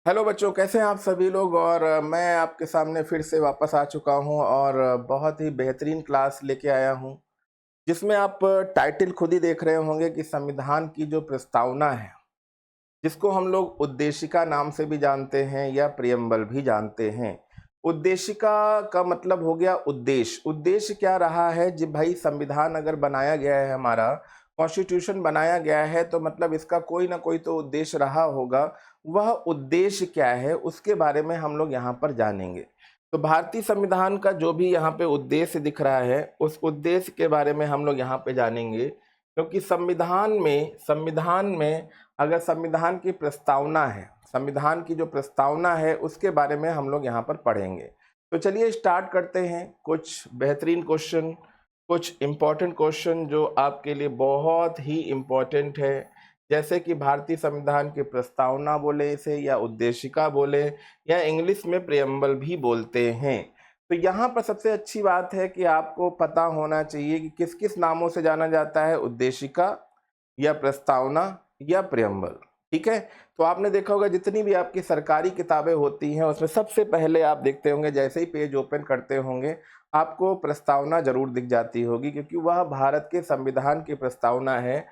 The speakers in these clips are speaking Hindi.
हेलो बच्चों, कैसे हैं आप सभी लोग। और मैं आपके सामने फिर से वापस आ चुका हूं और बहुत ही बेहतरीन क्लास लेके आया हूं, जिसमें आप टाइटल खुद ही देख रहे होंगे कि संविधान की जो प्रस्तावना है, जिसको हम लोग उद्देशिका नाम से भी जानते हैं या प्रियम्बल भी जानते हैं। उद्देशिका का मतलब हो गया उद्देश्य। उद्देश्य क्या रहा है जब भाई संविधान अगर बनाया गया है, हमारा कॉन्स्टिट्यूशन बनाया गया है, तो मतलब इसका कोई ना कोई तो उद्देश्य रहा होगा। वह उद्देश्य क्या है उसके बारे में हम लोग यहाँ पर जानेंगे। तो भारतीय संविधान का जो भी यहाँ पे उद्देश्य दिख रहा है, उस उद्देश्य के बारे में हम लोग यहाँ पे जानेंगे, क्योंकि संविधान में अगर संविधान की प्रस्तावना है, संविधान की जो प्रस्तावना है उसके बारे में हम लोग यहाँ पर पढ़ेंगे। तो चलिए स्टार्ट करते हैं। कुछ बेहतरीन क्वेश्चन, कुछ इम्पोर्टेंट क्वेश्चन जो आपके लिए बहुत ही इम्पोर्टेंट है, जैसे कि भारतीय संविधान की प्रस्तावना बोले इसे, या उद्देशिका बोले, या इंग्लिश में प्रियम्बल भी बोलते हैं। तो यहाँ पर सबसे अच्छी बात है कि आपको पता होना चाहिए कि किस किस नामों से जाना जाता है, उद्देशिका या प्रस्तावना या प्रियम्बल। ठीक है। तो आपने देखा होगा जितनी भी आपकी सरकारी किताबें होती हैं उसमें सबसे पहले आप देखते होंगे, जैसे ही पेज ओपन करते होंगे आपको प्रस्तावना जरूर दिख जाती होगी, क्योंकि वह भारत के संविधान की प्रस्तावना है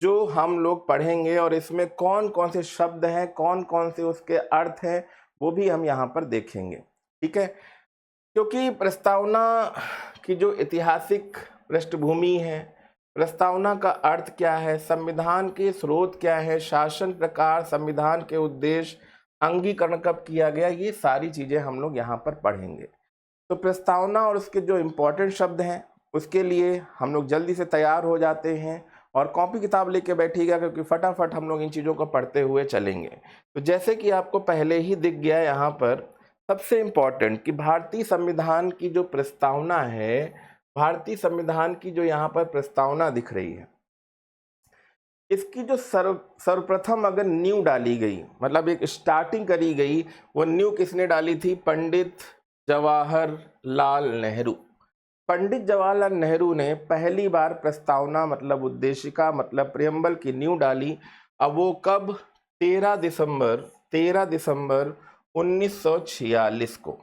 जो हम लोग पढ़ेंगे। और इसमें कौन कौन से शब्द हैं, कौन कौन से उसके अर्थ हैं, वो भी हम यहाँ पर देखेंगे। ठीक है। क्योंकि प्रस्तावना की जो ऐतिहासिक पृष्ठभूमि है, प्रस्तावना का अर्थ क्या है, संविधान के स्रोत क्या है, शासन प्रकार, संविधान के उद्देश्य, अंगीकरण कब किया गया, ये सारी चीजें हम लोग यहाँ पर पढ़ेंगे। तो प्रस्तावना और उसके जो इम्पोर्टेंट शब्द हैं उसके लिए हम लोग जल्दी से तैयार हो जाते हैं और कॉपी किताब लेके बैठिएगा, क्योंकि फटाफट हम लोग इन चीज़ों को पढ़ते हुए चलेंगे। तो जैसे कि आपको पहले ही दिख गया यहाँ पर, सबसे इम्पोर्टेंट कि भारतीय संविधान की जो प्रस्तावना है, भारतीय संविधान की जो यहाँ पर प्रस्तावना दिख रही है, इसकी जो सर्वप्रथम अगर नींव डाली गई, मतलब एक स्टार्टिंग करी गई, वो नींव किसने डाली थी? पंडित जवाहरलाल नेहरू। पंडित जवाहरलाल नेहरू ने पहली बार प्रस्तावना मतलब उद्देशिका मतलब प्रियम्बल की नींव डाली। अब वो कब? 13 दिसंबर 1946 को।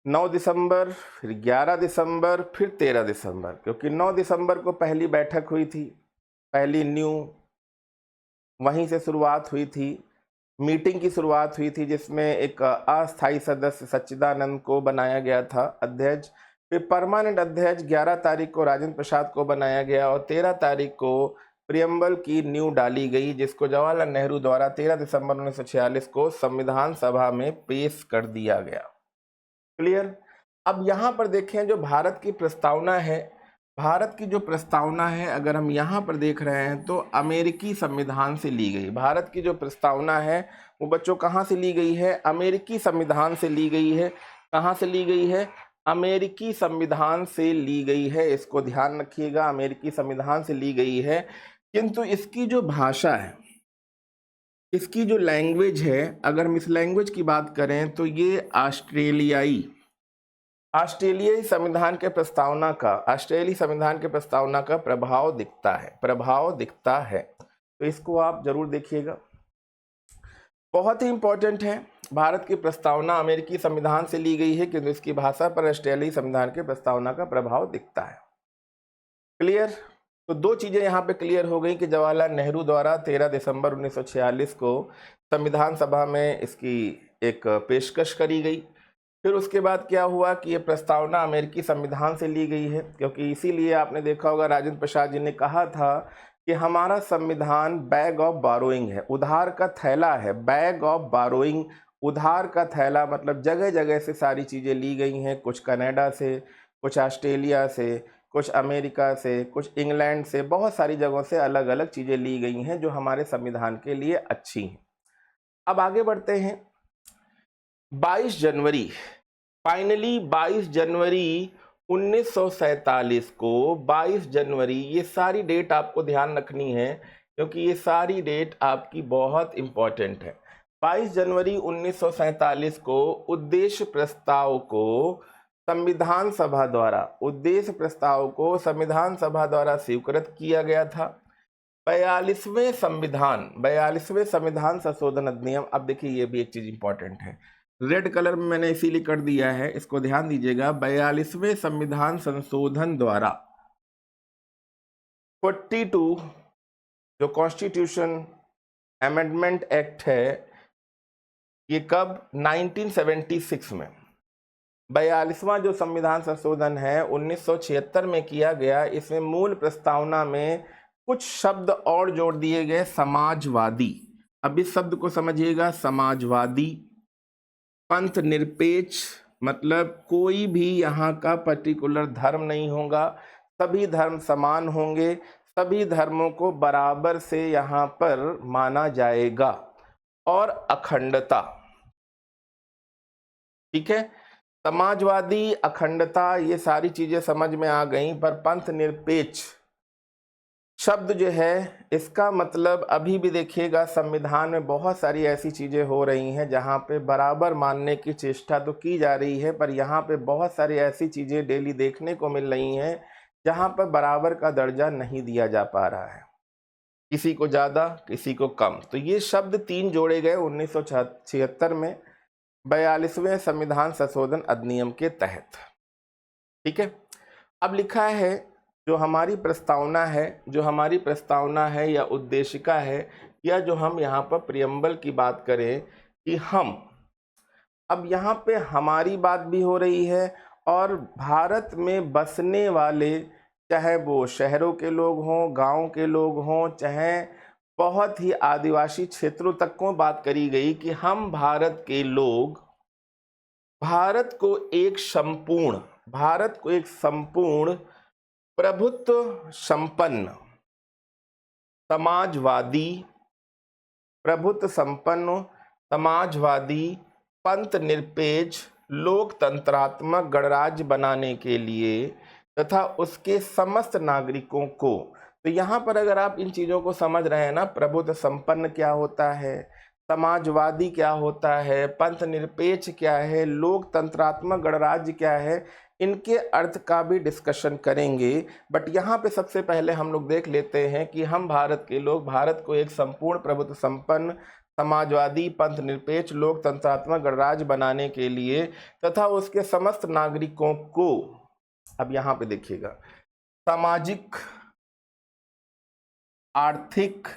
9 दिसंबर, फिर 11 दिसंबर, फिर 13 दिसंबर, क्योंकि 9 दिसंबर को पहली बैठक हुई थी, पहली न्यू वहीं से शुरुआत हुई थी, मीटिंग की शुरुआत हुई थी, जिसमें एक अस्थायी सदस्य सच्चिदानंद को बनाया गया था अध्यक्ष। फिर परमानेंट अध्यक्ष 11 तारीख को राजेंद्र प्रसाद को बनाया गया और 13 तारीख को प्रियम्बल की नींव डाली गई, जिसको जवाहरलाल नेहरू द्वारा 13 दिसंबर 1946 को संविधान सभा में पेश कर दिया गया। क्लियर। अब यहाँ पर देखें, जो भारत की प्रस्तावना है, भारत की जो प्रस्तावना है अगर हम यहाँ पर देख रहे हैं तो अमेरिकी संविधान से ली गई। भारत की जो प्रस्तावना है वो बच्चों कहाँ से ली गई है? अमेरिकी संविधान से ली गई है। कहाँ से ली गई है? अमेरिकी संविधान से ली गई है। इसको ध्यान रखिएगा, अमेरिकी संविधान से ली गई है। किंतु इसकी जो भाषा है, इसकी जो लैंग्वेज है, अगर हम इस लैंग्वेज की बात करें तो ये ऑस्ट्रेलियाई संविधान के प्रस्तावना का, ऑस्ट्रेलियाई संविधान के प्रस्तावना का प्रभाव दिखता है, प्रभाव दिखता है। तो इसको आप जरूर देखिएगा, बहुत ही इंपॉर्टेंट है। भारत की प्रस्तावना अमेरिकी संविधान से ली गई है, किंतु इसकी भाषा पर ऑस्ट्रेलियाई संविधान के प्रस्तावना का प्रभाव दिखता है। क्लियर। तो दो चीजें यहाँ पे क्लियर हो गई कि जवाहरलाल नेहरू द्वारा 13 दिसंबर 1946 को संविधान सभा में इसकी एक पेशकश करी गई। फिर उसके बाद क्या हुआ कि ये प्रस्तावना अमेरिकी संविधान से ली गई है, क्योंकि इसीलिए आपने देखा होगा राजेंद्र प्रसाद जी ने कहा था कि हमारा संविधान बैग ऑफ बारोइंग है, उधार का थैला है। बैग ऑफ बारोइंग, उधार का थैला, मतलब जगह जगह से सारी चीज़ें ली गई हैं, कुछ कनाडा से, कुछ ऑस्ट्रेलिया से, कुछ अमेरिका से, कुछ इंग्लैंड से, बहुत सारी जगहों से अलग अलग चीज़ें ली गई हैं जो हमारे संविधान के लिए अच्छी हैं। अब आगे बढ़ते हैं। 22 जनवरी, फाइनली 22 जनवरी 1947 को, 22 जनवरी, ये सारी डेट आपको ध्यान रखनी है क्योंकि ये सारी डेट आपकी बहुत इंपॉर्टेंट है। 22 जनवरी 1947 को उद्देश्य प्रस्ताव को संविधान सभा द्वारा, उद्देश्य प्रस्ताव को संविधान सभा द्वारा स्वीकृत किया गया था। 42वें संविधान संशोधन अधिनियम। अब देखिए ये भी एक चीज इंपॉर्टेंट है, रेड कलर में मैंने इसीलिए कर दिया है, इसको ध्यान दीजिएगा। 42वें संविधान संशोधन द्वारा 42 जो कॉन्स्टिट्यूशन अमेंडमेंट एक्ट है, ये कब? 1976 में। 42वां जो संविधान संशोधन है 1976 में किया गया। इसमें मूल प्रस्तावना में कुछ शब्द और जोड़ दिए गए, समाजवादी। अब इस शब्द को समझिएगा, समाजवादी, पंथ निरपेक्ष, मतलब कोई भी यहाँ का पर्टिकुलर धर्म नहीं होगा, सभी धर्म समान होंगे, सभी धर्मों को बराबर से यहाँ पर माना जाएगा, और अखंडता। ठीक है, समाजवादी, अखंडता, ये सारी चीजें समझ में आ गई। पर पंथ निरपेक्ष शब्द जो है, इसका मतलब अभी भी देखिएगा संविधान में बहुत सारी ऐसी चीजें हो रही हैं जहां पे बराबर मानने की चेष्टा तो की जा रही है, पर यहाँ पे बहुत सारी ऐसी चीजें डेली देखने को मिल रही हैं जहां पर बराबर का दर्जा नहीं दिया जा पा रहा है, किसी को ज्यादा किसी को कम। तो ये शब्द 3 जोड़े गए 1976 में 42वें संविधान संशोधन अधिनियम के तहत। ठीक है, अब लिखा है जो हमारी प्रस्तावना है या उद्देशिका है, या जो हम यहाँ पर प्रियम्बल की बात करें कि हम, अब यहाँ पे हमारी बात भी हो रही है, और भारत में बसने वाले, चाहे वो शहरों के लोग हों, गांव के लोग हों, चाहे बहुत ही आदिवासी क्षेत्रों तक को बात करी गई कि हम भारत के लोग भारत को एक संपूर्ण प्रभुत्व संपन्न समाजवादी पंथ निरपेक्ष लोकतंत्रात्मक गणराज्य बनाने के लिए तथा उसके समस्त नागरिकों को। तो यहाँ पर अगर आप इन चीजों को समझ रहे हैं ना, प्रभुत्व संपन्न क्या होता है, समाजवादी क्या होता है, पंथ निरपेक्ष क्या है, लोकतंत्रात्मक गणराज्य क्या है, इनके अर्थ का भी डिस्कशन करेंगे। बट यहाँ पे सबसे पहले हम लोग देख लेते हैं कि हम भारत के लोग भारत को एक संपूर्ण प्रभुत्व संपन्न समाजवादी पंथ निरपेक्ष लोकतंत्रात्मक गणराज्य बनाने के लिए तथा उसके समस्त नागरिकों को, अब यहाँ पे देखिएगा, सामाजिक, आर्थिक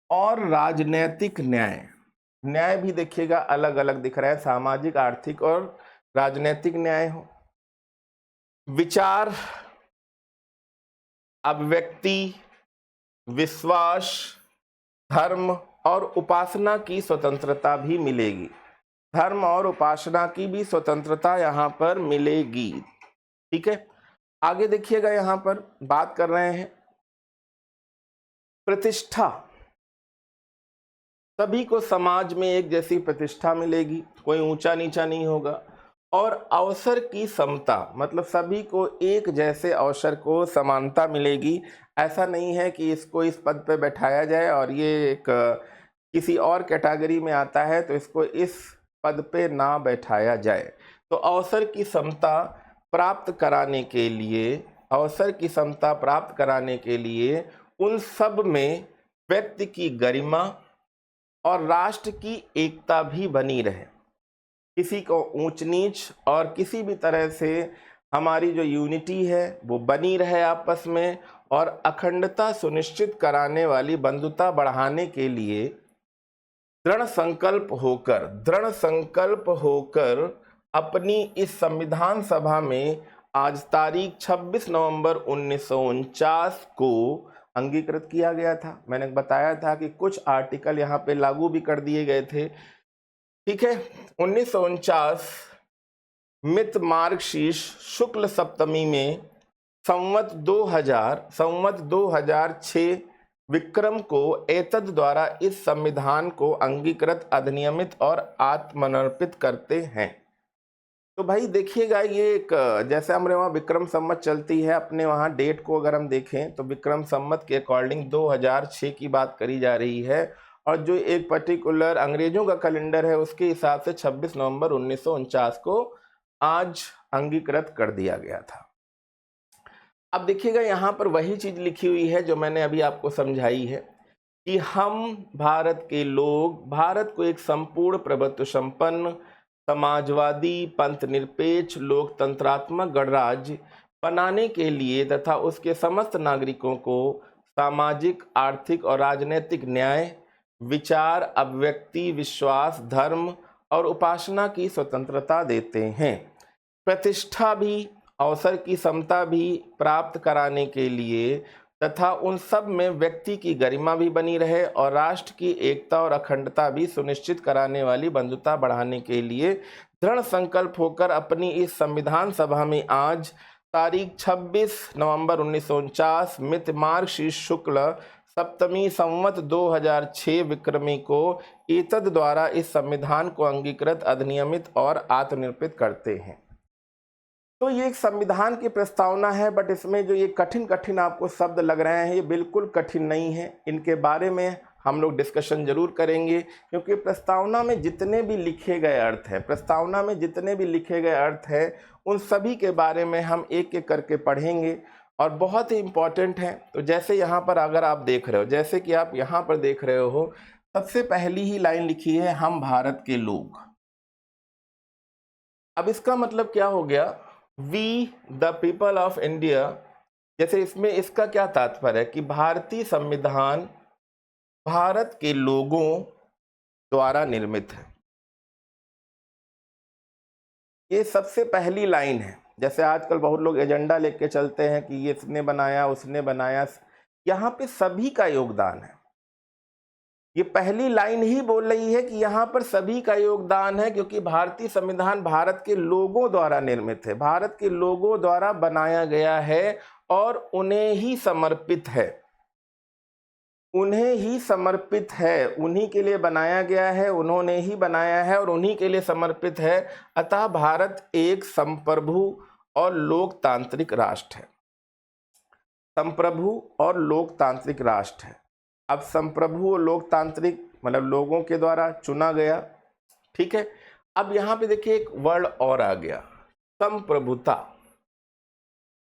और राजनैतिक न्याय भी देखिएगा अलग अलग दिख रहा है, सामाजिक, आर्थिक और राजनैतिक न्याय हो, विचार, अभिव्यक्ति, विश्वास, धर्म और उपासना की स्वतंत्रता भी मिलेगी। धर्म और उपासना की भी स्वतंत्रता यहाँ पर मिलेगी। ठीक है, आगे देखिएगा, यहाँ पर बात कर रहे हैं प्रतिष्ठा, सभी को समाज में एक जैसी प्रतिष्ठा मिलेगी, कोई ऊंचा नीचा नहीं होगा। और अवसर की समता, मतलब सभी को एक जैसे अवसर को समानता मिलेगी। ऐसा नहीं है कि इसको इस पद पे बैठाया जाए और ये एक किसी और कैटेगरी में आता है तो इसको इस पद पे ना बैठाया जाए। तो अवसर की समता प्राप्त कराने के लिए उन सब में व्यक्ति की गरिमा और राष्ट्र की एकता भी बनी रहे, किसी को ऊंच नीच और किसी भी तरह से हमारी जो यूनिटी है वो बनी रहे आपस में, और अखंडता सुनिश्चित कराने वाली बंधुता बढ़ाने के लिए दृढ़ संकल्प होकर अपनी इस संविधान सभा में आज तारीख 26 नवंबर 1949 को अंगीकृत किया गया था। मैंने बताया था कि कुछ आर्टिकल यहाँ पे लागू भी कर दिए गए थे। ठीक है, 1949 मित मार्गशीर्ष शुक्ल सप्तमी में संवत 2006 विक्रम को एतद द्वारा इस संविधान को अंगीकृत, अधिनियमित और आत्मनिर्पित करते हैं। तो भाई देखिएगा, ये एक, जैसे हमारे वहाँ विक्रम संवत चलती है, अपने वहाँ डेट को अगर हम देखें तो विक्रम संवत के अकॉर्डिंग 2006 की बात करी जा रही है, और जो एक पर्टिकुलर अंग्रेजों का कैलेंडर है उसके हिसाब से 26 नवंबर 1949 को आज अंगीकृत कर दिया गया था। अब देखिएगा यहाँ पर वही चीज़ लिखी हुई है जो मैंने अभी आपको समझाई है कि हम भारत के लोग भारत को एक संपूर्ण प्रभुत्व संपन्न समाजवादी पंथ निरपेक्ष लोकतंत्रात्मक गणराज्य बनाने के लिए तथा उसके समस्त नागरिकों को सामाजिक आर्थिक और राजनीतिक न्याय विचार अभिव्यक्ति विश्वास धर्म और उपासना की स्वतंत्रता देते हैं, प्रतिष्ठा भी अवसर की समता भी प्राप्त कराने के लिए तथा उन सब में व्यक्ति की गरिमा भी बनी रहे और राष्ट्र की एकता और अखंडता भी सुनिश्चित कराने वाली बंधुता बढ़ाने के लिए दृढ़ संकल्प होकर अपनी इस संविधान सभा में आज तारीख 26 नवंबर 1949 मित मार्गशीर्ष शुक्ल सप्तमी संवत 2006 विक्रमी को एतद द्वारा इस संविधान को अंगीकृत अधिनियमित और आत्मनिर्मित करते हैं। तो ये एक संविधान की प्रस्तावना है, बट इसमें जो ये कठिन कठिन आपको शब्द लग रहे हैं ये बिल्कुल कठिन नहीं है। इनके बारे में हम लोग डिस्कशन जरूर करेंगे, क्योंकि प्रस्तावना में जितने भी लिखे गए अर्थ है प्रस्तावना में जितने भी लिखे गए अर्थ है उन सभी के बारे में हम एक एक करके पढ़ेंगे और बहुत ही इम्पोर्टेंट है। तो जैसे यहाँ पर अगर आप देख रहे हो, जैसे कि आप यहाँ पर देख रहे हो, सबसे पहली ही लाइन लिखी है हम भारत के लोग। अब इसका मतलब क्या हो गया, we the people of India. जैसे इसमें इसका क्या तात्पर्य है कि भारतीय संविधान भारत के लोगों द्वारा निर्मित है। ये सबसे पहली लाइन है। जैसे आजकल बहुत लोग एजेंडा लेके चलते हैं कि ये इसने बनाया उसने बनाया, यहाँ पे सभी का योगदान है। ये पहली लाइन ही बोल रही है कि यहाँ पर सभी का योगदान है, क्योंकि भारतीय संविधान भारत के लोगों द्वारा निर्मित है, भारत के लोगों द्वारा बनाया गया है और उन्हें ही समर्पित है, उन्हें ही समर्पित है, उन्हीं के लिए बनाया गया है, उन्होंने ही बनाया है और उन्हीं के लिए समर्पित है। अतः भारत एक संप्रभु और लोकतांत्रिक राष्ट्र है, संप्रभु और लोकतांत्रिक राष्ट्र है। अब संप्रभु और लोकतांत्रिक मतलब लोगों के द्वारा चुना गया, ठीक है। अब यहाँ पे देखिए एक वर्ड और आ गया, संप्रभुता।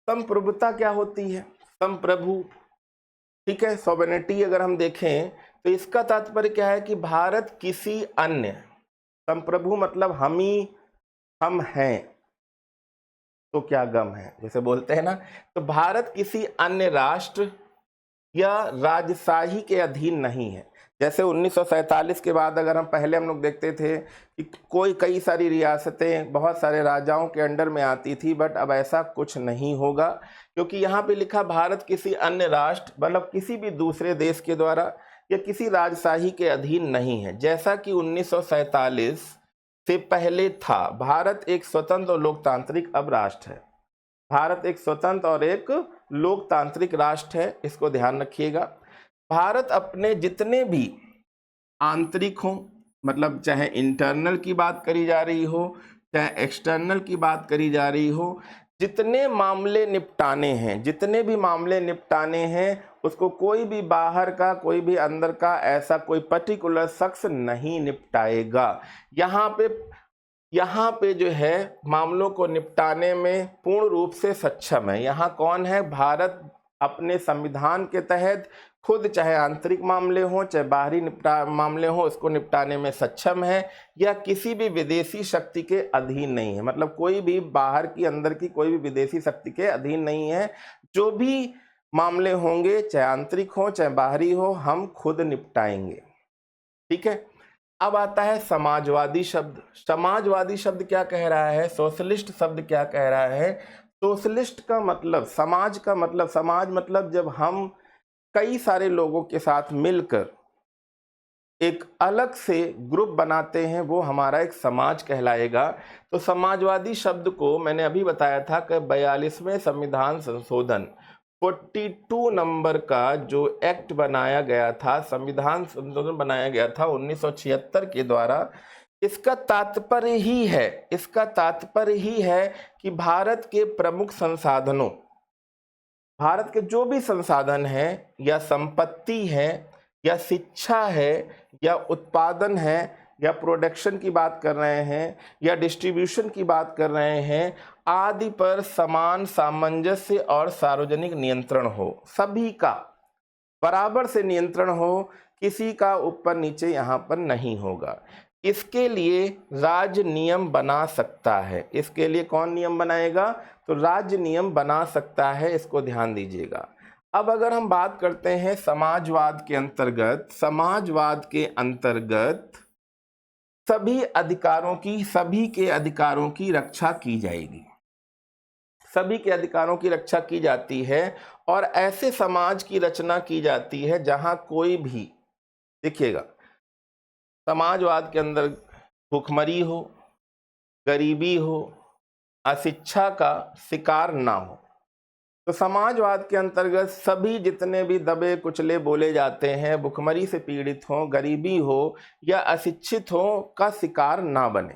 संप्रभुता क्या होती है, संप्रभु, ठीक है। सॉवरेनिटी अगर हम देखें तो इसका तात्पर्य क्या है कि भारत किसी अन्य, संप्रभु मतलब हम हैं तो क्या गम है, जैसे बोलते हैं ना, तो भारत किसी अन्य राष्ट्र या राजशाही के अधीन नहीं है। जैसे 1947 के बाद अगर हम लोग देखते थे कि कई सारी रियासतें बहुत सारे राजाओं के अंडर में आती थी, बट अब ऐसा कुछ नहीं होगा, क्योंकि यहाँ पे लिखा भारत किसी अन्य राष्ट्र मतलब किसी भी दूसरे देश के द्वारा या किसी राजशाही के अधीन नहीं है। जैसा कि 1947 से पहले था, भारत एक स्वतंत्र और लोकतांत्रिक अब राष्ट्र है, भारत एक स्वतंत्र और एक लोकतांत्रिक राष्ट्र है, इसको ध्यान रखिएगा। भारत अपने जितने भी आंतरिक हो, मतलब चाहे इंटरनल की बात करी जा रही हो चाहे एक्सटर्नल की बात करी जा रही हो, जितने मामले निपटाने हैं, जितने भी मामले निपटाने हैं, उसको कोई भी बाहर का कोई भी अंदर का ऐसा कोई पर्टिकुलर शख्स नहीं निपटाएगा। यहाँ पे जो है मामलों को निपटाने में पूर्ण रूप से सक्षम है। यहाँ कौन है, भारत अपने संविधान के तहत खुद चाहे आंतरिक मामले हों चाहे बाहरी मामले हों उसको निपटाने में सक्षम है, या किसी भी विदेशी शक्ति के अधीन नहीं है। मतलब कोई भी बाहर की अंदर की कोई भी विदेशी शक्ति के अधीन नहीं है। जो भी मामले होंगे चाहे आंतरिक हो चाहे बाहरी हो, हम खुद निपटाएंगे, ठीक है। अब आता है समाजवादी शब्द। समाजवादी शब्द क्या कह रहा है, सोशलिस्ट शब्द क्या कह रहा है। सोशलिस्ट का मतलब समाज का मतलब, समाज मतलब जब हम कई सारे लोगों के साथ मिलकर एक अलग से ग्रुप बनाते हैं, वो हमारा एक समाज कहलाएगा। तो समाजवादी शब्द को मैंने अभी बताया था कि 42वें संविधान संशोधन 42 नंबर का जो एक्ट बनाया गया था, संविधान संशोधन बनाया गया था 1976 के द्वारा, इसका तात्पर्य ही है कि भारत के प्रमुख संसाधनों, भारत के जो भी संसाधन हैं या संपत्ति है या शिक्षा है या उत्पादन है या प्रोडक्शन की बात कर रहे हैं या डिस्ट्रीब्यूशन की बात कर रहे हैं आदि पर समान सामंजस्य और सार्वजनिक नियंत्रण हो, सभी का बराबर से नियंत्रण हो, किसी का ऊपर नीचे यहाँ पर नहीं होगा। इसके लिए राज्य नियम बना सकता है। इसके लिए कौन नियम बनाएगा? तो राज्य नियम बना सकता है, इसको ध्यान दीजिएगा। अब अगर हम बात करते हैं समाजवाद के अंतर्गत, समाजवाद के अंतर्गत सभी के अधिकारों की रक्षा की जाएगी, सभी के अधिकारों की रक्षा की जाती है और ऐसे समाज की रचना की जाती है जहां कोई भी, देखिएगा, समाजवाद के अंदर भूखमरी हो, गरीबी हो, अशिक्षा का शिकार ना हो। तो समाजवाद के अंतर्गत सभी जितने भी दबे कुचले बोले जाते हैं, भुखमरी से पीड़ित हो, गरीबी हो या अशिक्षित हो का शिकार ना बने।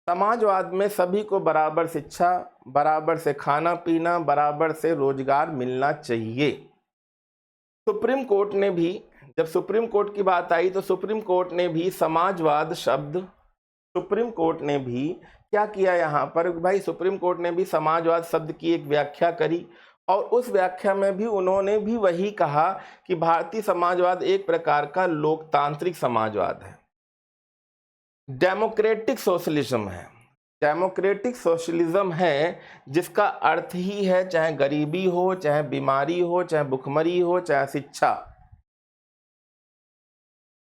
समाजवाद में सभी को बराबर शिक्षा, बराबर से खाना पीना, बराबर से रोजगार मिलना चाहिए। सुप्रीम कोर्ट ने भी, जब सुप्रीम कोर्ट की बात आई तो सुप्रीम कोर्ट ने भी समाजवाद शब्द, सुप्रीम कोर्ट ने भी क्या किया यहाँ पर भाई, सुप्रीम कोर्ट ने भी समाजवाद शब्द की एक व्याख्या करी और उस व्याख्या में भी उन्होंने भी वही कहा कि भारतीय समाजवाद एक प्रकार का लोकतांत्रिक समाजवाद है, डेमोक्रेटिक सोशलिज्म है। डेमोक्रेटिक सोशलिज्म है जिसका अर्थ ही है चाहे गरीबी हो, चाहे बीमारी हो, चाहे भुखमरी हो, चाहे शिक्षा,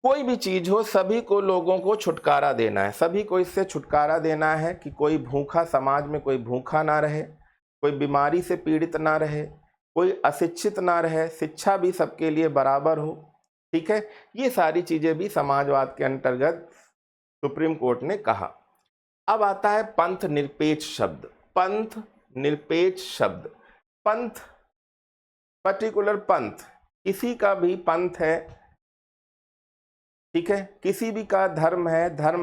कोई भी चीज हो, सभी को लोगों को छुटकारा देना है, सभी को इससे छुटकारा देना है कि कोई भूखा, समाज में कोई भूखा ना रहे, कोई बीमारी से पीड़ित ना रहे, कोई अशिक्षित ना रहे, शिक्षा भी सबके लिए बराबर हो। ठीक है, ये सारी चीजें भी समाजवाद के अंतर्गत सुप्रीम कोर्ट ने कहा। अब आता है पंथ निरपेक्ष शब्द। पंथ निरपेक्ष शब्द, पंथ पर्टिकुलर पंथ, किसी का भी पंथ है, ठीक है, किसी भी का धर्म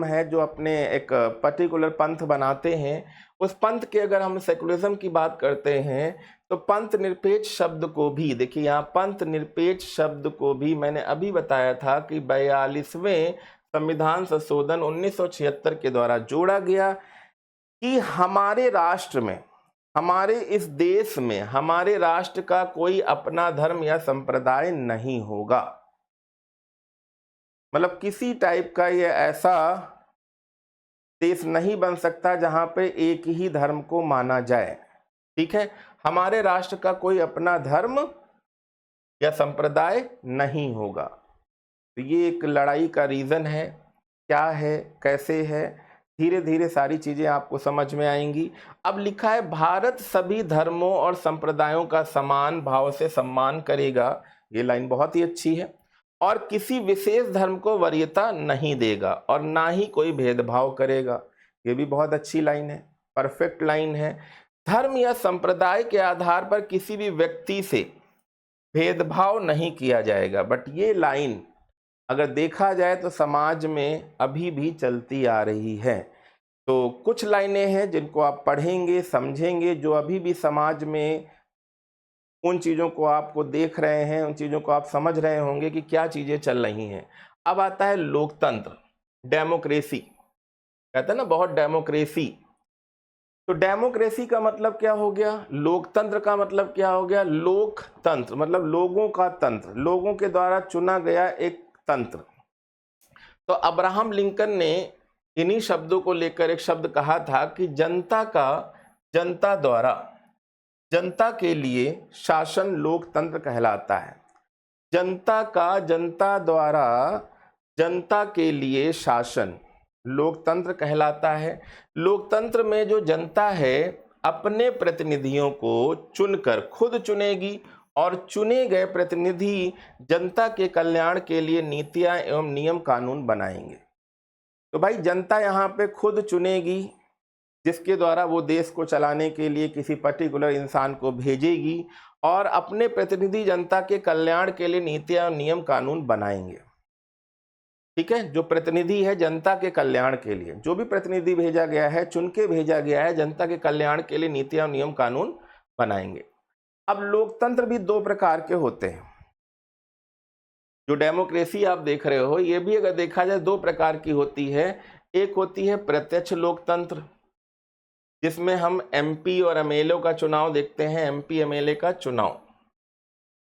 है जो अपने एक पर्टिकुलर पंथ बनाते हैं, उस पंथ के अगर हम सेकुलरिज्म की बात करते हैं तो पंथ निरपेक्ष शब्द को भी, देखिए यहाँ पंथ निरपेक्ष शब्द को भी मैंने अभी बताया था कि 42वें संविधान संशोधन 1976 के द्वारा जोड़ा गया कि हमारे राष्ट्र में, हमारे इस देश में, हमारे राष्ट्र का कोई अपना धर्म या संप्रदाय नहीं होगा। मतलब किसी टाइप का ये ऐसा देश नहीं बन सकता जहां पे एक ही धर्म को माना जाए। ठीक है, हमारे राष्ट्र का कोई अपना धर्म या संप्रदाय नहीं होगा। तो ये एक लड़ाई का रीजन है, क्या है, कैसे है, धीरे धीरे सारी चीजें आपको समझ में आएंगी। अब लिखा है भारत सभी धर्मों और संप्रदायों का समान भाव से सम्मान करेगा, ये लाइन बहुत ही अच्छी है, और किसी विशेष धर्म को वरीयता नहीं देगा और ना ही कोई भेदभाव करेगा, ये भी बहुत अच्छी लाइन है, परफेक्ट लाइन है। धर्म या संप्रदाय के आधार पर किसी भी व्यक्ति से भेदभाव नहीं किया जाएगा। बट ये लाइन अगर देखा जाए तो समाज में अभी भी चलती आ रही है। तो कुछ लाइनें हैं जिनको आप पढ़ेंगे, समझेंगे, जो अभी भी समाज में उन चीज़ों को आपको देख रहे हैं, उन चीज़ों को आप समझ रहे होंगे कि क्या चीज़ें चल रही हैं। अब आता है लोकतंत्र, डेमोक्रेसी, कहते हैं ना बहुत डेमोक्रेसी। तो डेमोक्रेसी का मतलब क्या हो गया, लोकतंत्र का मतलब क्या हो गया, लोकतंत्र मतलब लोगों का तंत्र, लोगों के द्वारा चुना गया एक तंत्र। तो अब्राहम लिंकन ने इन्हीं शब्दों को लेकर एक शब्द कहा था कि जनता द्वारा, जनता के लिए शासन लोकतंत्र कहलाता है। जनता का, जनता द्वारा जनता के लिए शासन लोकतंत्र कहलाता है। लोकतंत्र में जो जनता है अपने प्रतिनिधियों को चुनकर खुद चुनेगी और चुने गए प्रतिनिधि जनता के कल्याण के लिए नीतियां एवं नियम कानून बनाएंगे। तो भाई जनता यहाँ पे खुद चुनेगी, जिसके द्वारा वो देश को चलाने के लिए किसी पर्टिकुलर इंसान को भेजेगी और अपने प्रतिनिधि जनता के कल्याण के लिए नीतियां और नियम कानून बनाएंगे। ठीक है, जो प्रतिनिधि है जनता के कल्याण के लिए, जो भी प्रतिनिधि भेजा गया है, चुन के भेजा गया है, जनता के कल्याण के लिए नीतियां और नियम कानून बनाएंगे। अब लोकतंत्र भी दो प्रकार के होते हैं। जो डेमोक्रेसी आप देख रहे हो ये भी अगर देखा जाए दो प्रकार की होती है। एक होती है प्रत्यक्ष लोकतंत्र, जिसमें हम एमपी और एमएलए का चुनाव देखते हैं, एमपी एमएलए का चुनाव,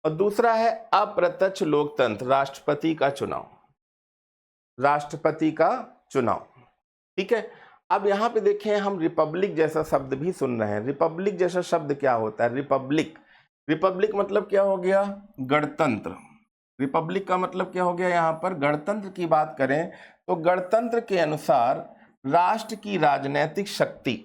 और दूसरा है अप्रत्यक्ष लोकतंत्र, राष्ट्रपति का चुनाव, राष्ट्रपति का चुनाव। ठीक है, अब यहां पे देखें हम रिपब्लिक जैसा शब्द भी सुन रहे हैं। रिपब्लिक जैसा शब्द क्या होता है? रिपब्लिक, रिपब्लिक मतलब क्या हो गया? गणतंत्र। रिपब्लिक का मतलब क्या हो गया? यहाँ पर गणतंत्र की बात करें तो गणतंत्र के अनुसार राष्ट्र की राजनीतिक शक्ति,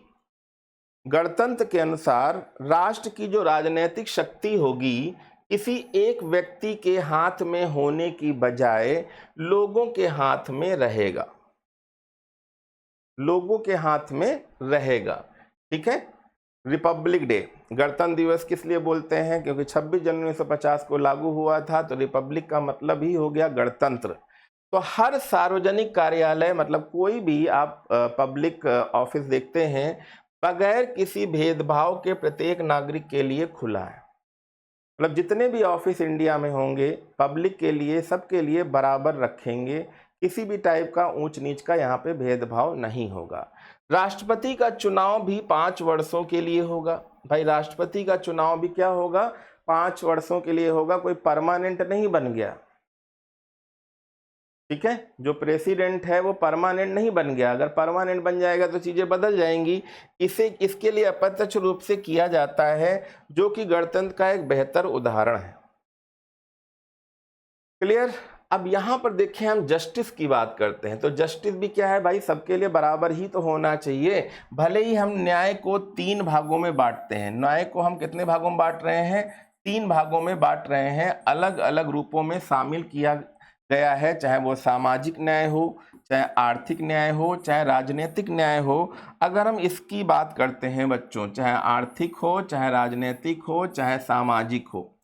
गणतंत्र के अनुसार राष्ट्र की जो राजनीतिक शक्ति होगी किसी एक व्यक्ति के हाथ में होने की बजाय लोगों के हाथ में रहेगा, लोगों के हाथ में रहेगा। ठीक है, रिपब्लिक डे, गणतंत्र दिवस किस लिए बोलते हैं? क्योंकि 26 जनवरी 1950 को लागू हुआ था, तो रिपब्लिक का मतलब ही हो गया गणतंत्र। तो हर सार्वजनिक कार्यालय, मतलब कोई भी आप पब्लिक ऑफिस देखते हैं, बगैर किसी भेदभाव के प्रत्येक नागरिक के लिए खुला है। मतलब जितने भी ऑफिस इंडिया में होंगे पब्लिक के लिए, सबके लिए बराबर रखेंगे, किसी भी टाइप का ऊंच नीच का यहाँ पे भेदभाव नहीं होगा। राष्ट्रपति का चुनाव भी 5 वर्षों के लिए होगा। भाई राष्ट्रपति का चुनाव भी क्या होगा? 5 वर्षों के लिए होगा, कोई परमानेंट नहीं बन गया। ठीक है, जो प्रेसिडेंट है वो परमानेंट नहीं बन गया, अगर परमानेंट बन जाएगा तो चीजें बदल जाएंगी। इसके लिए अप्रत्यक्ष रूप से किया जाता है, जो कि गणतंत्र का एक बेहतर उदाहरण है। क्लियर? अब यहां पर देखें हम जस्टिस की बात करते हैं, तो जस्टिस भी क्या है भाई? सबके लिए बराबर ही तो होना चाहिए। भले ही हम न्याय को 3 भागों में बांटते हैं, न्याय को हम कितने भागों में बांट रहे हैं? 3 भागों में बांट रहे हैं, अलग अलग रूपों में शामिल किया गया है, चाहे वो सामाजिक न्याय हो, चाहे आर्थिक न्याय हो, चाहे राजनीतिक न्याय हो। अगर हम इसकी बात करते हैं बच्चों, चाहे आर्थिक हो, चाहे राजनीतिक हो, चाहे सामाजिक हो,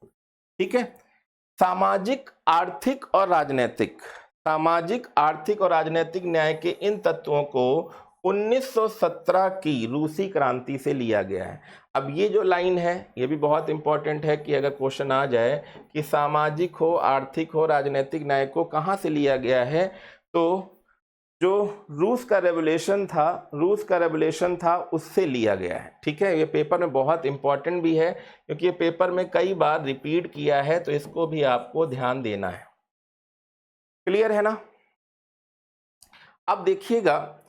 ठीक है, सामाजिक, आर्थिक और राजनीतिक, सामाजिक, आर्थिक और राजनीतिक न्याय के इन तत्वों को 1917 की रूसी क्रांति से लिया गया है। अब ये जो लाइन है ये भी बहुत इंपॉर्टेंट है कि अगर क्वेश्चन आ जाए कि सामाजिक हो, आर्थिक हो, राजनीतिक न्याय को कहाँ से लिया गया है, तो जो रूस का रेवोल्यूशन था उससे लिया गया है। ठीक है, ये पेपर में बहुत इंपॉर्टेंट भी है क्योंकि ये पेपर में कई बार रिपीट किया है, तो इसको भी आपको ध्यान देना है। क्लियर है ना? अब देखिएगा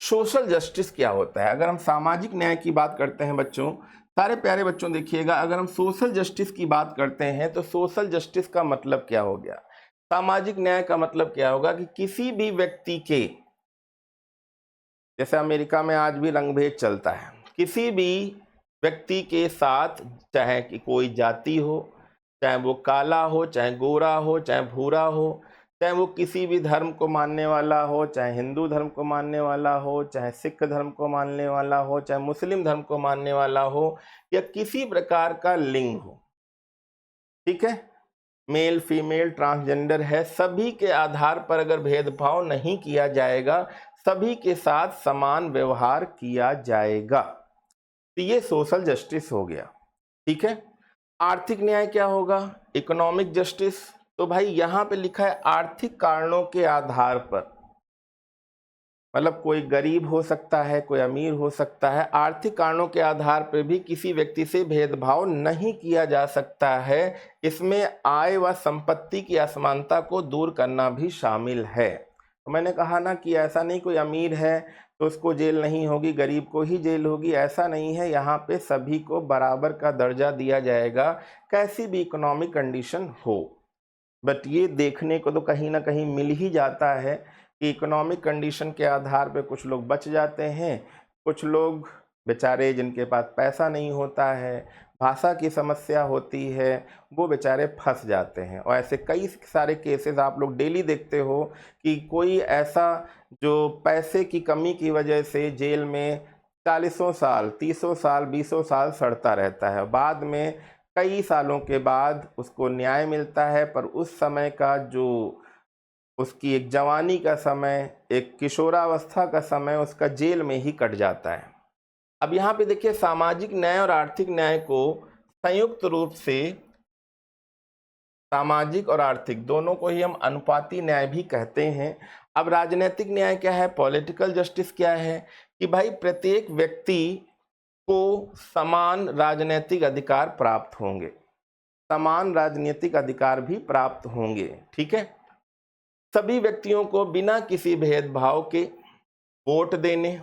सोशल जस्टिस क्या होता है। अगर हम सामाजिक न्याय की बात करते हैं बच्चों, सारे प्यारे बच्चों देखिएगा, अगर हम सोशल जस्टिस की बात करते हैं तो सोशल जस्टिस का मतलब क्या हो गया? सामाजिक न्याय का मतलब क्या होगा कि किसी भी व्यक्ति के, जैसे अमेरिका में आज भी रंगभेद चलता है, किसी भी व्यक्ति के साथ, चाहे कि कोई जाति हो, चाहे वो काला हो, चाहे गोरा हो, चाहे भूरा हो, चाहे वो किसी भी धर्म को मानने वाला हो, चाहे हिंदू धर्म को मानने वाला हो, चाहे सिख धर्म को मानने वाला हो, चाहे मुस्लिम धर्म को मानने वाला हो, या किसी प्रकार का लिंग हो, ठीक है, मेल फीमेल ट्रांसजेंडर है, सभी के आधार पर अगर भेदभाव नहीं किया जाएगा, सभी के साथ समान व्यवहार किया जाएगा, तो ये सोशल जस्टिस हो गया। ठीक है, आर्थिक न्याय क्या होगा? Economic justice. तो भाई यहां पे लिखा है आर्थिक कारणों के आधार पर, मतलब कोई गरीब हो सकता है, कोई अमीर हो सकता है, आर्थिक कारणों के आधार पर भी किसी व्यक्ति से भेदभाव नहीं किया जा सकता है। इसमें आय व संपत्ति की असमानता को दूर करना भी शामिल है। तो मैंने कहा ना कि ऐसा नहीं कोई अमीर है तो उसको जेल नहीं होगी, गरीब को ही जेल होगी, ऐसा नहीं है। यहाँ पे सभी को बराबर का दर्जा दिया जाएगा, कैसी भी इकोनॉमिक कंडीशन हो। बट ये देखने को तो कहीं ना कहीं मिल ही जाता है कि इकोनॉमिक कंडीशन के आधार पे कुछ लोग बच जाते हैं, कुछ लोग बेचारे जिनके पास पैसा नहीं होता है, भाषा की समस्या होती है, वो बेचारे फंस जाते हैं। और ऐसे कई सारे केसेस आप लोग डेली देखते हो कि कोई ऐसा जो पैसे की कमी की वजह से जेल में 40 साल, 30 साल, 20 साल सड़ता रहता है, बाद में कई सालों के बाद उसको न्याय मिलता है, पर उस समय का जो उसकी एक जवानी का समय, एक किशोरावस्था का समय उसका जेल में ही कट जाता है। अब यहाँ पे देखिए सामाजिक न्याय और आर्थिक न्याय को संयुक्त रूप से सामाजिक और आर्थिक दोनों को ही हम अनुपाती न्याय भी कहते हैं। अब राजनीतिक न्याय क्या है, पॉलिटिकल जस्टिस क्या है, कि भाई प्रत्येक व्यक्ति को समान राजनीतिक अधिकार प्राप्त होंगे, समान राजनीतिक अधिकार भी प्राप्त होंगे। ठीक है, सभी व्यक्तियों को बिना किसी भेदभाव के वोट देने,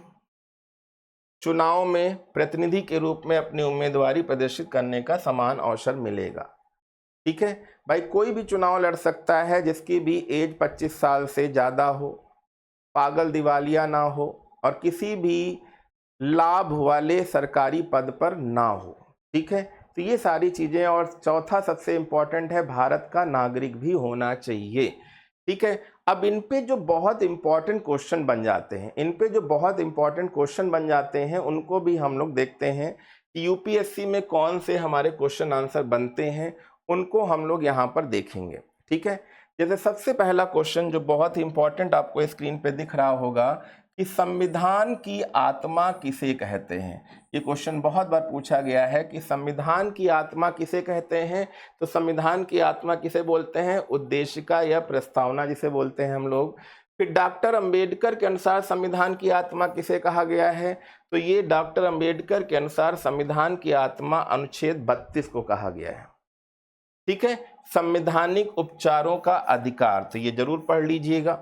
चुनाव में प्रतिनिधि के रूप में अपनी उम्मीदवारी प्रदर्शित करने का समान अवसर मिलेगा। ठीक है भाई, कोई भी चुनाव लड़ सकता है जिसकी भी एज 25 साल से ज़्यादा हो, पागल दिवालिया ना हो और किसी भी लाभ वाले सरकारी पद पर ना हो। ठीक है, तो ये सारी चीज़ें, और चौथा सबसे इम्पॉर्टेंट है भारत का नागरिक भी होना चाहिए। ठीक है, अब इन पे जो बहुत इम्पॉर्टेंट क्वेश्चन बन जाते हैं, उनको भी हम लोग देखते हैं कि यूपीएससी में कौन से हमारे क्वेश्चन आंसर बनते हैं, उनको हम लोग यहाँ पर देखेंगे। ठीक है, जैसे सबसे पहला क्वेश्चन जो बहुत ही इंपॉर्टेंट आपको स्क्रीन पे दिख रहा होगा कि संविधान की आत्मा किसे कहते हैं। ये क्वेश्चन बहुत बार पूछा गया है कि संविधान की आत्मा किसे कहते हैं। तो संविधान की आत्मा किसे बोलते हैं, उद्देशिका या प्रस्तावना जिसे बोलते हैं हम लोग। फिर डॉक्टर अंबेडकर के अनुसार संविधान की आत्मा किसे कहा गया है, तो ये डॉक्टर अंबेडकर के अनुसार संविधान की आत्मा अनुच्छेद 32 को कहा गया है। ठीक है, संवैधानिक उपचारों का अधिकार, तो ये जरूर पढ़ लीजिएगा।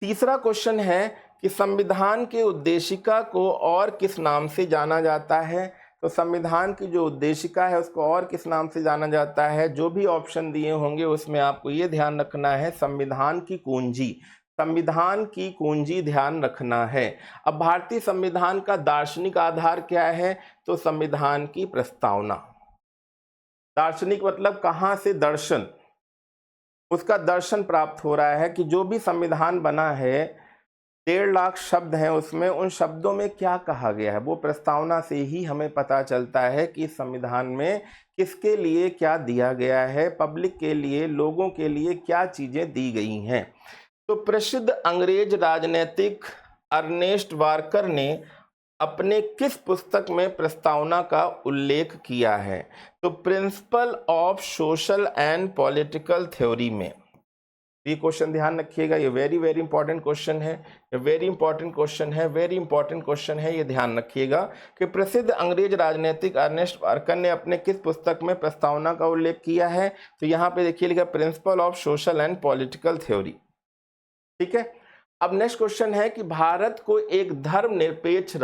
तीसरा क्वेश्चन है कि संविधान के उद्देशिका को और किस नाम से जाना जाता है। तो संविधान की जो उद्देशिका है उसको और किस नाम से जाना जाता है। जो भी ऑप्शन दिए होंगे उसमें आपको ये ध्यान रखना है, संविधान की कुंजी, संविधान की कुंजी ध्यान रखना है। अब भारतीय संविधान का दार्शनिक आधार क्या है, तो संविधान की प्रस्तावना। दार्शनिक मतलब कहाँ से दर्शन, उसका दर्शन प्राप्त हो रहा है कि जो भी संविधान बना है 1.5 लाख शब्द हैं उसमें, उन शब्दों में क्या कहा गया है, वो प्रस्तावना से ही हमें पता चलता है कि संविधान में किसके लिए क्या दिया गया है, पब्लिक के लिए, लोगों के लिए क्या चीज़ें दी गई हैं। तो प्रसिद्ध अंग्रेज राजनीतिक अर्नेस्ट वार्कर ने अपने किस पुस्तक में प्रस्तावना का उल्लेख किया है, तो principle of social and political theory में। ये क्वेश्चन ध्यान रखिएगा, ये वेरी वेरी इंपॉर्टेंट क्वेश्चन है, ये वेरी इंपॉर्टेंट क्वेश्चन है, ये ध्यान रखिएगा कि प्रसिद्ध अंग्रेज राजनीतिक अर्नेस्ट वार्कर ने अपने किस पुस्तक में प्रस्तावना का उल्लेख किया है। तो यहाँ पे देखिए लिखा principle of social and political theory. ठीक है, अब नेक्स्ट क्वेश्चन है कि भारत को एक धर्मनिरपेक्ष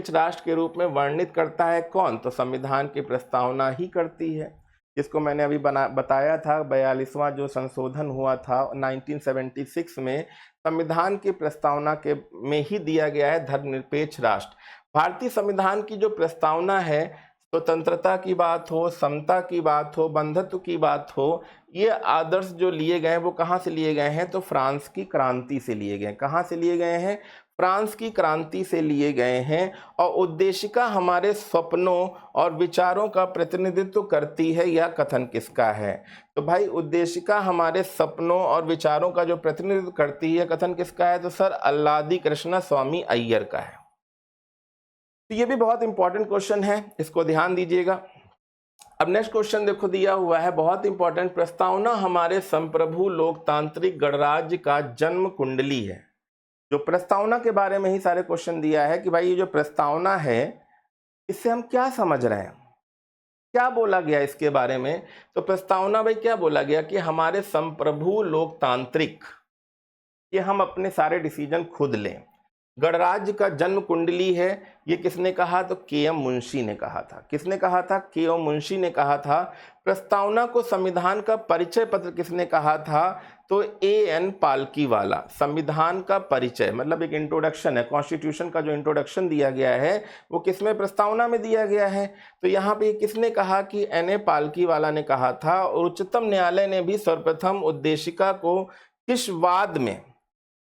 राष्ट्र के रूप में वर्णित करता है कौन, तो संविधान की प्रस्तावना ही करती है, जिसको मैंने अभी बताया था 42वां जो संशोधन हुआ था 1976 में, संविधान की प्रस्तावना के में ही दिया गया है धर्मनिरपेक्ष राष्ट्र। भारतीय संविधान की जो प्रस्तावना है, स्वतंत्रता की बात हो, समता की बात हो, बंधुत्व की बात हो, ये आदर्श जो लिए गए हैं वो कहाँ से लिए गए हैं, तो फ्रांस की क्रांति से लिए गए हैं। कहाँ से लिए गए हैं, फ्रांस की क्रांति से लिए गए हैं। और उद्देशिका हमारे सपनों और विचारों का प्रतिनिधित्व करती है, यह कथन किसका है, तो भाई उद्देशिका हमारे सपनों और विचारों का जो प्रतिनिधित्व करती है, कथन किसका है, तो सर अल्लादी कृष्ण स्वामी अय्यर का है। तो ये भी बहुत इंपॉर्टेंट क्वेश्चन है, इसको ध्यान दीजिएगा। अब नेक्स्ट क्वेश्चन देखो दिया हुआ है, बहुत इंपॉर्टेंट, प्रस्तावना हमारे संप्रभु लोकतांत्रिक गणराज्य का जन्म कुंडली है। जो प्रस्तावना के बारे में ही सारे क्वेश्चन दिया है कि भाई ये जो प्रस्तावना है इससे हम क्या समझ रहे हैं, क्या बोला गया इसके बारे में। तो प्रस्तावना भाई क्या बोला गया कि हमारे संप्रभु लोकतांत्रिक, कि हम अपने सारे डिसीजन खुद लें। गणराज्य का जन्म कुंडली है, ये किसने कहा, तो के.एम. मुंशी ने कहा था। किसने कहा था, के.एम. मुंशी ने कहा था। प्रस्तावना को संविधान का परिचय पत्र किसने कहा था, तो ए.एन. पालकीवाला। संविधान का परिचय मतलब एक इंट्रोडक्शन है, कॉन्स्टिट्यूशन का जो इंट्रोडक्शन दिया गया है वो किसमें, प्रस्तावना में दिया गया है। तो यहाँ पे किसने कहा कि एन.ए. पालकीवाला ने कहा था। और उच्चतम न्यायालय ने भी सर्वप्रथम उद्देशिका को किस वाद में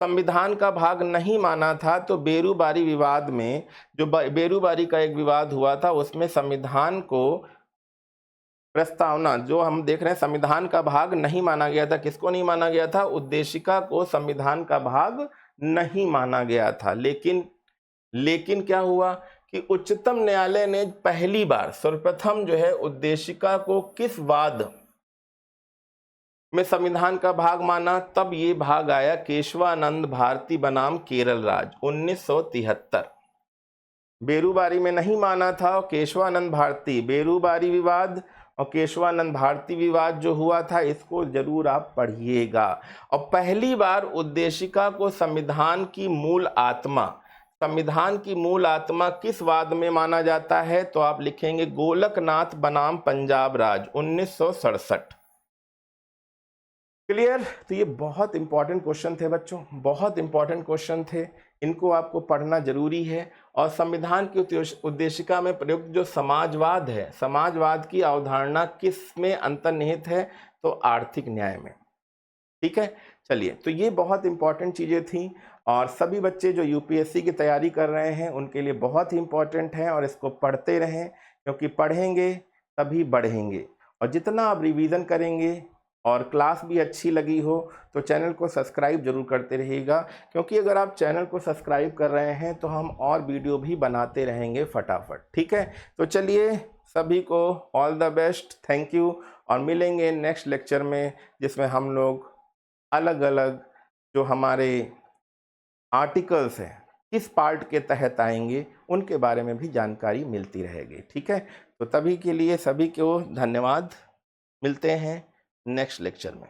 संविधान का भाग नहीं माना था, तो बेरूबारी विवाद में, जो बेरूबारी का एक विवाद हुआ था उसमें संविधान को प्रस्तावना जो हम देख रहे हैं संविधान का भाग नहीं माना गया था। किसको नहीं माना गया था, उद्देशिका को संविधान का भाग नहीं माना गया था। लेकिन क्या हुआ कि उच्चतम न्यायालय ने पहली बार सर्वप्रथम जो है उद्देशिका को किस वाद में संविधान का भाग माना, तब ये भाग आया केशवानंद भारती बनाम केरल राज्य 1973। बेरूबारी में नहीं माना था और केशवानंद भारती, बेरूबारी विवाद और केशवानंद भारती विवाद जो हुआ था, इसको जरूर आप पढ़िएगा। और पहली बार उद्देशिका को संविधान की मूल आत्मा किस वाद में माना जाता है, तो आप लिखेंगे गोलकनाथ बनाम पंजाब राज्य 1967। क्लियर? तो ये बहुत इंपॉर्टेंट क्वेश्चन थे बच्चों, बहुत इंपॉर्टेंट क्वेश्चन थे, इनको आपको पढ़ना जरूरी है। और संविधान की उद्देशिका में प्रयुक्त जो समाजवाद है, समाजवाद की अवधारणा किस में अंतर्निहित है, तो आर्थिक न्याय में। ठीक है, चलिए, तो ये बहुत इंपॉर्टेंट चीज़ें थी और सभी बच्चे जो यूपीएससी की तैयारी कर रहे हैं उनके लिए बहुत ही इंपॉर्टेंट है और इसको पढ़ते रहें, क्योंकि पढ़ेंगे तभी बढ़ेंगे। और जितना आप रिवीजन करेंगे और क्लास भी अच्छी लगी हो तो चैनल को सब्सक्राइब जरूर करते रहिएगा, क्योंकि अगर आप चैनल को सब्सक्राइब कर रहे हैं तो हम और वीडियो भी बनाते रहेंगे फटाफट। ठीक है, तो चलिए, सभी को all the best, thank you, और मिलेंगे नेक्स्ट लेक्चर में, जिसमें हम लोग अलग अलग जो हमारे आर्टिकल्स हैं किस पार्ट के तहत आएंगे उनके बारे में भी जानकारी मिलती रहेगी। ठीक है, तो तभी के लिए सभी को धन्यवाद, मिलते हैं नेक्स्ट लेक्चर में।